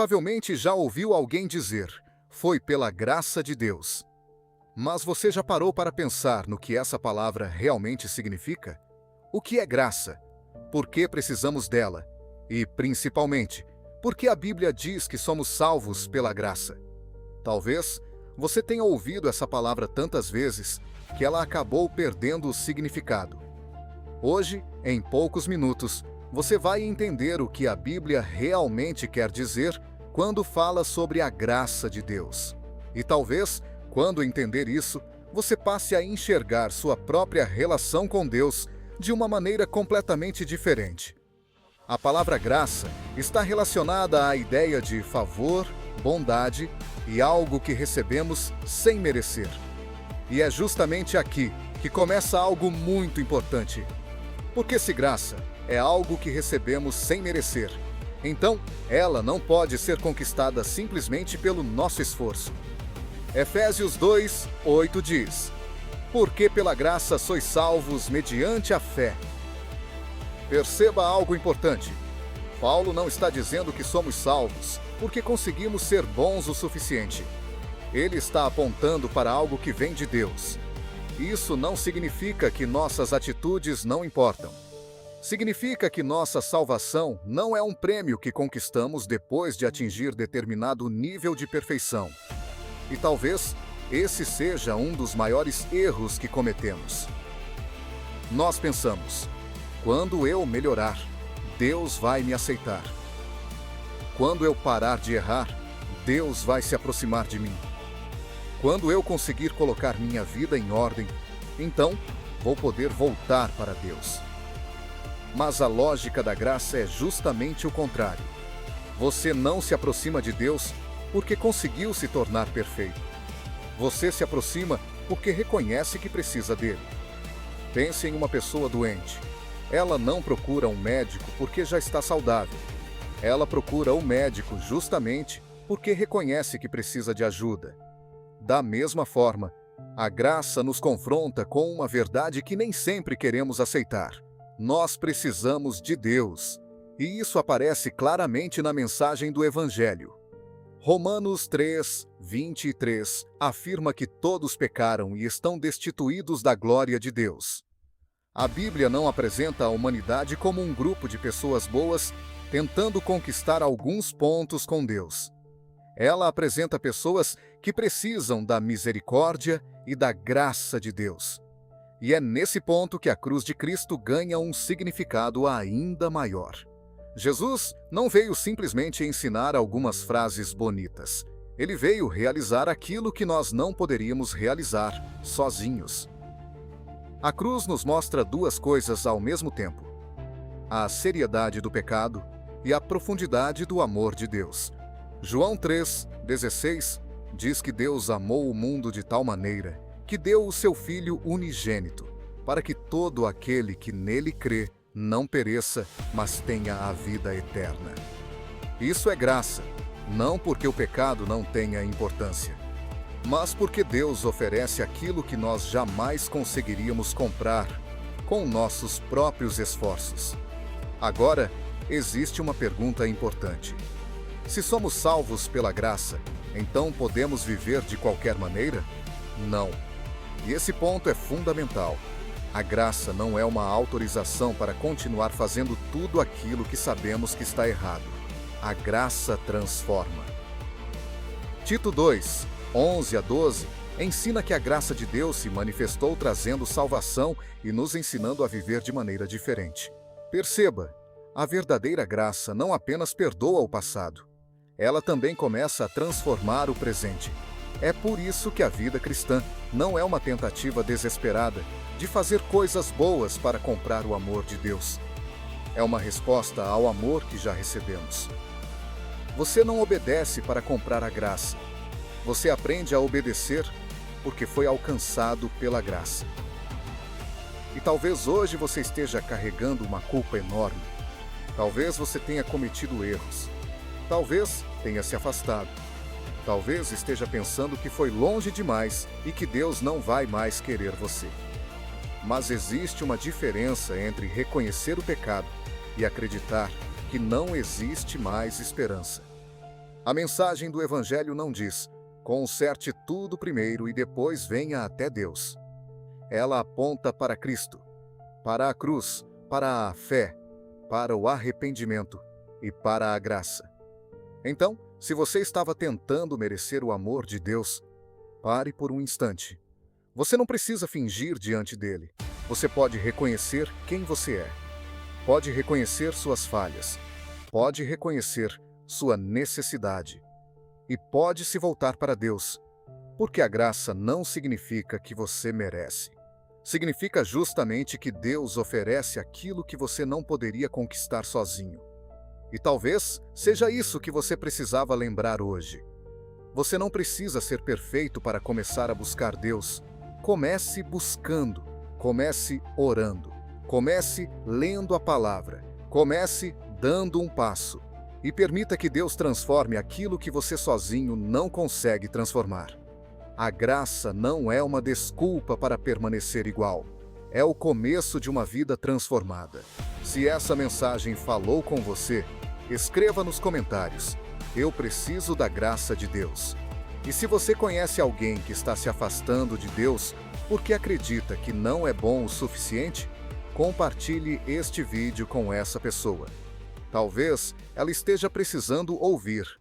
Provavelmente já ouviu alguém dizer: "Foi pela graça de Deus." Mas você já parou para pensar no que essa palavra realmente significa? O que é graça? Por que precisamos dela? E, principalmente, por que a Bíblia diz que somos salvos pela graça? Talvez você tenha ouvido essa palavra tantas vezes que ela acabou perdendo o significado. Hoje, em poucos minutos, você vai entender o que a Bíblia realmente quer dizer quando fala sobre a graça de Deus. E talvez, quando entender isso, você passe a enxergar sua própria relação com Deus de uma maneira completamente diferente. A palavra graça está relacionada à ideia de favor, bondade e algo que recebemos sem merecer. E é justamente aqui que começa algo muito importante. Porque se graça é algo que recebemos sem merecer, então ela não pode ser conquistada simplesmente pelo nosso esforço. Efésios 2:8 diz: "Porque pela graça sois salvos mediante a fé." Perceba algo importante. Paulo não está dizendo que somos salvos porque conseguimos ser bons o suficiente. Ele está apontando para algo que vem de Deus. Isso não significa que nossas atitudes não importam. Significa que nossa salvação não é um prêmio que conquistamos depois de atingir determinado nível de perfeição. E talvez esse seja um dos maiores erros que cometemos. Nós pensamos: quando eu melhorar, Deus vai me aceitar. Quando eu parar de errar, Deus vai se aproximar de mim. Quando eu conseguir colocar minha vida em ordem, então vou poder voltar para Deus. Mas a lógica da graça é justamente o contrário. Você não se aproxima de Deus porque conseguiu se tornar perfeito. Você se aproxima porque reconhece que precisa dele. Pense em uma pessoa doente. Ela não procura um médico porque já está saudável. Ela procura o médico justamente porque reconhece que precisa de ajuda. Da mesma forma, a graça nos confronta com uma verdade que nem sempre queremos aceitar. Nós precisamos de Deus, e isso aparece claramente na mensagem do Evangelho. Romanos 3:23 afirma que todos pecaram e estão destituídos da glória de Deus. A Bíblia não apresenta a humanidade como um grupo de pessoas boas tentando conquistar alguns pontos com Deus. Ela apresenta pessoas que precisam da misericórdia e da graça de Deus. E é nesse ponto que a cruz de Cristo ganha um significado ainda maior. Jesus não veio simplesmente ensinar algumas frases bonitas. Ele veio realizar aquilo que nós não poderíamos realizar sozinhos. A cruz nos mostra duas coisas ao mesmo tempo: a seriedade do pecado e a profundidade do amor de Deus. João 3:16 diz que Deus amou o mundo de tal maneira que deu o seu Filho unigênito, para que todo aquele que nele crê não pereça, mas tenha a vida eterna. Isso é graça, não porque o pecado não tenha importância, mas porque Deus oferece aquilo que nós jamais conseguiríamos comprar com nossos próprios esforços. Agora, existe uma pergunta importante. Se somos salvos pela graça, então podemos viver de qualquer maneira? Não. E esse ponto é fundamental. A graça não é uma autorização para continuar fazendo tudo aquilo que sabemos que está errado. A graça transforma. Tito 2:11-12 ensina que a graça de Deus se manifestou trazendo salvação e nos ensinando a viver de maneira diferente. Perceba, a verdadeira graça não apenas perdoa o passado, ela também começa a transformar o presente. É por isso que a vida cristã não é uma tentativa desesperada de fazer coisas boas para comprar o amor de Deus. É uma resposta ao amor que já recebemos. Você não obedece para comprar a graça. Você aprende a obedecer porque foi alcançado pela graça. E talvez hoje você esteja carregando uma culpa enorme. Talvez você tenha cometido erros. Talvez tenha se afastado. Talvez esteja pensando que foi longe demais e que Deus não vai mais querer você. Mas existe uma diferença entre reconhecer o pecado e acreditar que não existe mais esperança. A mensagem do Evangelho não diz: conserte tudo primeiro e depois venha até Deus. Ela aponta para Cristo, para a cruz, para a fé, para o arrependimento e para a graça. Então, se você estava tentando merecer o amor de Deus, pare por um instante. Você não precisa fingir diante dele. Você pode reconhecer quem você é. Pode reconhecer suas falhas. Pode reconhecer sua necessidade. E pode se voltar para Deus, porque a graça não significa que você merece. Significa justamente que Deus oferece aquilo que você não poderia conquistar sozinho. E talvez seja isso que você precisava lembrar hoje. Você não precisa ser perfeito para começar a buscar Deus. Comece buscando, comece orando, comece lendo a palavra, comece dando um passo. E permita que Deus transforme aquilo que você sozinho não consegue transformar. A graça não é uma desculpa para permanecer igual. É o começo de uma vida transformada. Se essa mensagem falou com você, escreva nos comentários: eu preciso da graça de Deus. E se você conhece alguém que está se afastando de Deus porque acredita que não é bom o suficiente, compartilhe este vídeo com essa pessoa. Talvez ela esteja precisando ouvir